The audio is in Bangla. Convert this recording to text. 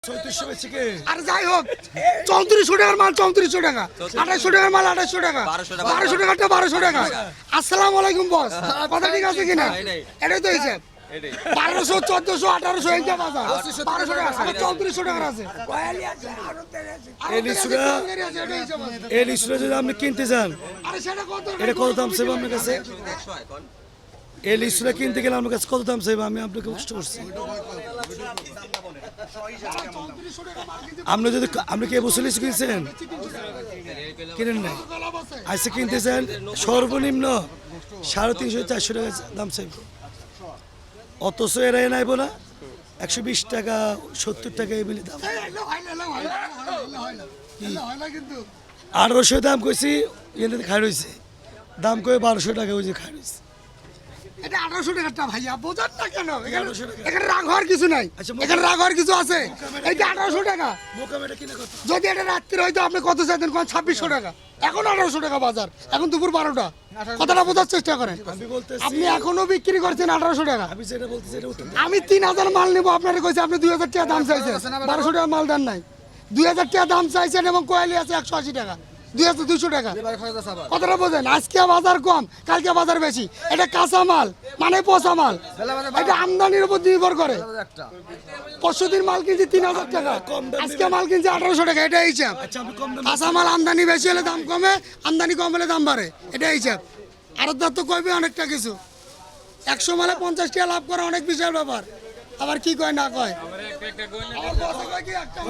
আর যাই হোক 3400 টাকার মাল 3400 টাকা, 2800 টাকার মাল 2800 টাকা, 1200 টাকাটা 1200 টাকা। আসসালামু আলাইকুম বস, কথা ঠিক আছে কিনা? এটাই তো হিসাব। 1200, 1400, 1800 এইটা বাজার, 1200 টাকা, 3400 টাকার আছে। এই লিস্টটা যদি আপনি কিনতে যান, আরে সেটা কত? এটা কত দাম চাইবো আপনার কাছে? এই লিস্টটা কিনতে গেলে আমার কাছে কত দাম চাইবো? আমি আপনাকে কষ্ট করছি। আপনি যদি আপনি কি এবছর লিস্ট কিনছেন? কিনেন নাই, আজকে কিনতে চান সর্বনিম্ন 350, 400 টাকা দাম চাইব। অথচ এরাই নাইব না 120 টাকা, 70 টাকা এই বলে দাম। 1800 দাম কইছি, এনে খাই রয়েছে দাম কয়ে 1200 টাকা ওই যে খাই রয়েছে। এটা 1800 টাকাটা ভাইয়া, বোঝার না কেন? এখানে রাগ হওয়ার কিছু নাই, এখানে রাগ হওয়ার কিছু আছে? এইটা 1800 টাকা। যদি এটা রাত্রে হয়তো আপনি কত চাইতেন? 2600 টাকা। এখন 1800 টাকা বাজার, এখন দুপুর 12টা। কথাটা বোঝার চেষ্টা করেন। আপনি এখনো বিক্রি করছেন 1800 টাকা। আমি 3000 মাল নেবো, আপনারা কইছে আপনি 2000 টাকা দাম চাইছেন, 1200 টাকা মাল দেন নাই। 2000 টাকা দাম চাইছেন এবং কোয়ালি আছে 180 টাকা, 200 টাকা। কথাটা বোঝেন, আজকে বাজার কম, কালকে বাজার বেশি। এটা কাঁচা মাল মানে পচা মাল, এটা আমদানির উপর নির্ভর করে। পরশুদিন মাল কিনছি 3000 টাকা, আজকে মাল কিনছি 1800 টাকা। এটা হিসাব। কাঁচা মাল আমদানি বেশি হলে দাম কমে, আমদানি কম হলে দাম বাড়ে, এটা হিসাব। আরতদার তো কইবে অনেকটা কিছু। 100 মালে 50 টাকা লাভ করা অনেক বিশাল ব্যাপার। আবার কি কয় না কয়। আমার কথা কয় কি একটা